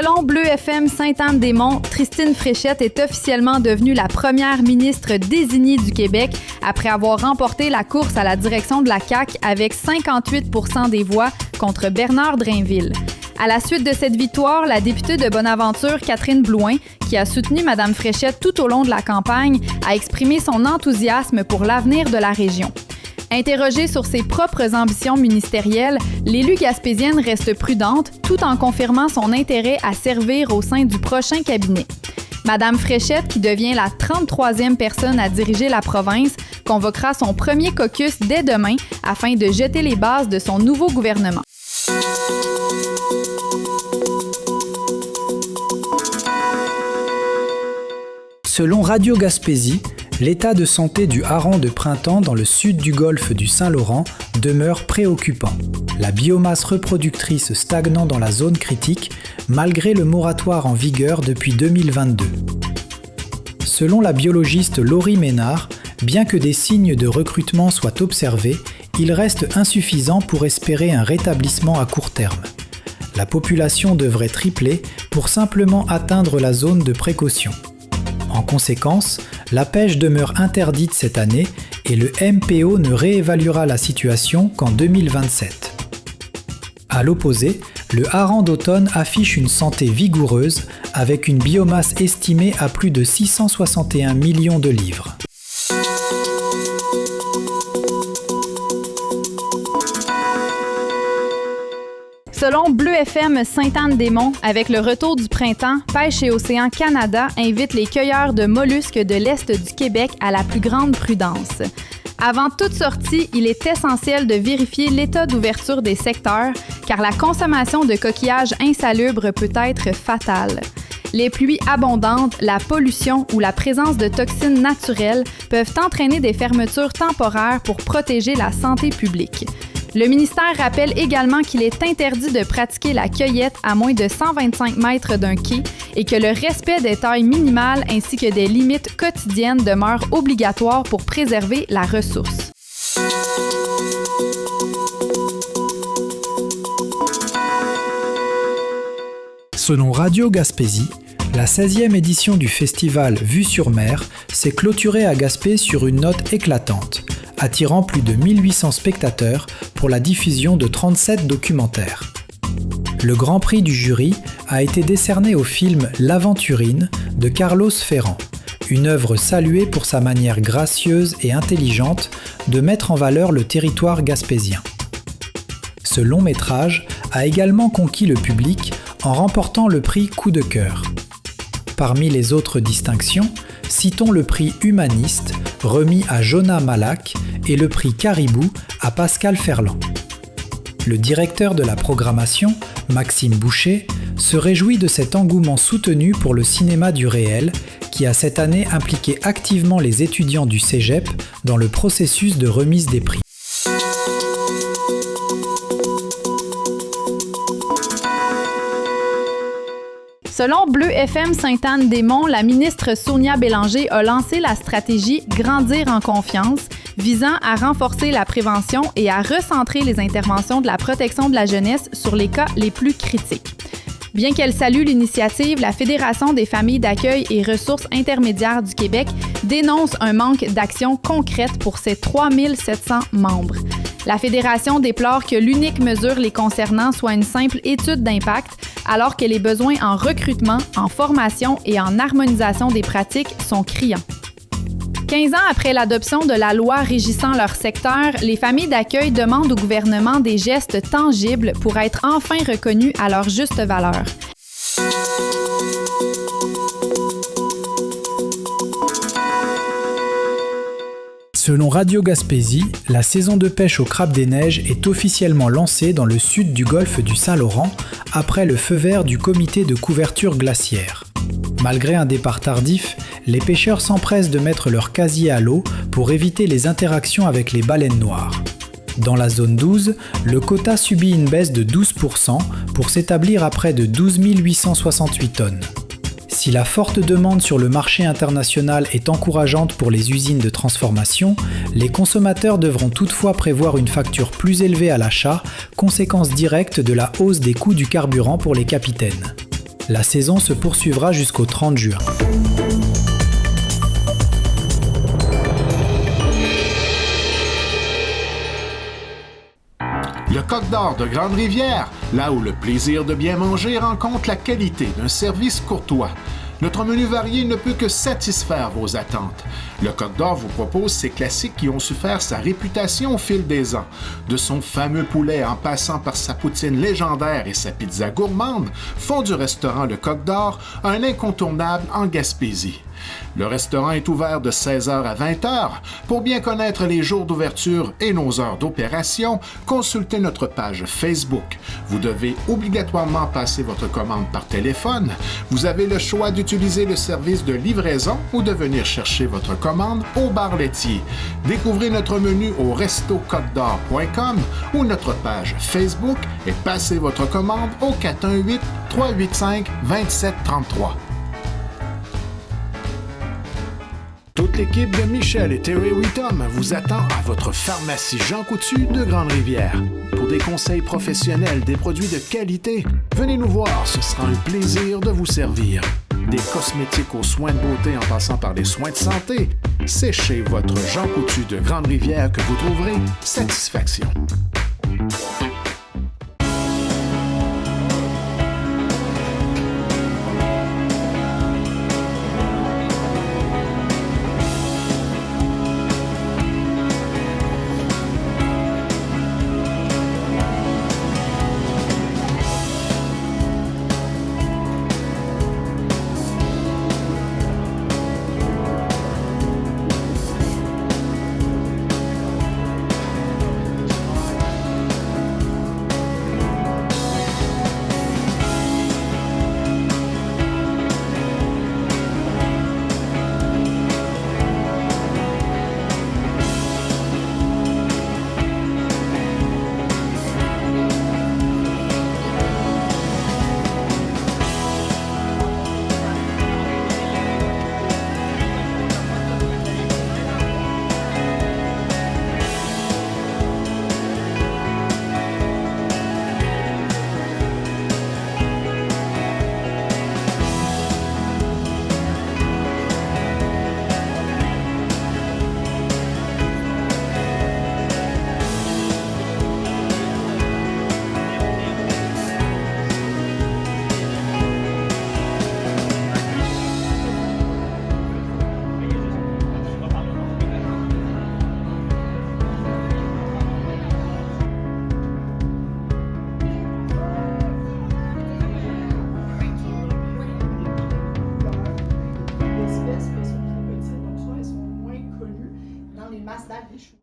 Selon Bleu FM Sainte-Anne-des-Monts, Christine Fréchette est officiellement devenue la première ministre désignée du Québec après avoir remporté la course à la direction de la CAQ avec 58% des voix contre Bernard Drainville. À la suite de cette victoire, la députée de Bonaventure, Catherine Blouin, qui a soutenu Mme Fréchette tout au long de la campagne, a exprimé son enthousiasme pour l'avenir de la région. Interrogée sur ses propres ambitions ministérielles, l'élue gaspésienne reste prudente tout en confirmant son intérêt à servir au sein du prochain cabinet. Mme Fréchette, qui devient la 33e personne à diriger la province, convoquera son premier caucus dès demain afin de jeter les bases de son nouveau gouvernement. Selon Radio Gaspésie, l'état de santé du hareng de printemps dans le sud du golfe du Saint-Laurent demeure préoccupant. La biomasse reproductrice stagnant dans la zone critique, malgré le moratoire en vigueur depuis 2022. Selon la biologiste Laurie Ménard, bien que des signes de recrutement soient observés, il reste insuffisant pour espérer un rétablissement à court terme. La population devrait tripler pour simplement atteindre la zone de précaution. En conséquence, la pêche demeure interdite cette année et le MPO ne réévaluera la situation qu'en 2027. À l'opposé, le hareng d'automne affiche une santé vigoureuse avec une biomasse estimée à plus de 661 millions de livres. Selon Bleu FM Sainte-Anne-des-Monts, avec le retour du printemps, Pêche et Océan Canada invite les cueilleurs de mollusques de l'Est du Québec à la plus grande prudence. Avant toute sortie, il est essentiel de vérifier l'état d'ouverture des secteurs, car la consommation de coquillages insalubres peut être fatale. Les pluies abondantes, la pollution ou la présence de toxines naturelles peuvent entraîner des fermetures temporaires pour protéger la santé publique. Le ministère rappelle également qu'il est interdit de pratiquer la cueillette à moins de 125 mètres d'un quai et que le respect des tailles minimales ainsi que des limites quotidiennes demeure obligatoire pour préserver la ressource. Selon Radio Gaspésie, la 16e édition du festival Vue sur mer s'est clôturée à Gaspé sur une note éclatante, attirant plus de 1800 spectateurs pour la diffusion de 37 documentaires. Le grand prix du jury a été décerné au film L'Aventurine de Carlos Ferrand, une œuvre saluée pour sa manière gracieuse et intelligente de mettre en valeur le territoire gaspésien. Ce long métrage a également conquis le public en remportant le prix Coup de cœur. Parmi les autres distinctions, citons le prix Humaniste remis à Jonah Malak et le prix Caribou à Pascal Ferland. Le directeur de la programmation, Maxime Boucher, se réjouit de cet engouement soutenu pour le cinéma du réel qui a cette année impliqué activement les étudiants du Cégep dans le processus de remise des prix. Selon Bleu FM Sainte-Anne-des-Monts, la ministre Sonia Bélanger a lancé la stratégie « Grandir en confiance » visant à renforcer la prévention et à recentrer les interventions de la protection de la jeunesse sur les cas les plus critiques. Bien qu'elle salue l'initiative, la Fédération des familles d'accueil et ressources intermédiaires du Québec dénonce un manque d'action concrète pour ses 3700 membres. La Fédération déplore que l'unique mesure les concernant soit une simple étude d'impact, alors que les besoins en recrutement, en formation et en harmonisation des pratiques sont criants. 15 ans après l'adoption de la loi régissant leur secteur, les familles d'accueil demandent au gouvernement des gestes tangibles pour être enfin reconnus à leur juste valeur. Selon Radio Gaspésie, la saison de pêche au crabe des neiges est officiellement lancée dans le sud du golfe du Saint-Laurent après le feu vert du comité de couverture glaciaire. Malgré un départ tardif, les pêcheurs s'empressent de mettre leur casier à l'eau pour éviter les interactions avec les baleines noires. Dans la zone 12, le quota subit une baisse de 12% pour s'établir à près de 12 868 tonnes. Si la forte demande sur le marché international est encourageante pour les usines de transformation, les consommateurs devront toutefois prévoir une facture plus élevée à l'achat, conséquence directe de la hausse des coûts du carburant pour les capitaines. La saison se poursuivra jusqu'au 30 juin. Le Coq d'Or de Grande-Rivière, là où le plaisir de bien manger rencontre la qualité d'un service courtois. Notre menu varié ne peut que satisfaire vos attentes. Le Coq d'Or vous propose ces classiques qui ont su faire sa réputation au fil des ans. De son fameux poulet en passant par sa poutine légendaire et sa pizza gourmande, font du restaurant Le Coq d'Or un incontournable en Gaspésie. Le restaurant est ouvert de 16h à 20h. Pour bien connaître les jours d'ouverture et nos heures d'opération, consultez notre page Facebook. Vous devez obligatoirement passer votre commande par téléphone. Vous avez le choix d'utiliser le service de livraison ou de venir chercher votre commande au bar laitier. Découvrez notre menu au restococdor.com ou notre page Facebook et passez votre commande au 418-385-2733. Toute l'équipe de Michel et Terry Whittom vous attend à votre pharmacie Jean Coutu de Grande-Rivière. Pour des conseils professionnels, des produits de qualité, venez nous voir, ce sera un plaisir de vous servir. Des cosmétiques aux soins de beauté en passant par les soins de santé, c'est chez votre Jean Coutu de Grande-Rivière que vous trouverez satisfaction. Masses d'arbres des choux.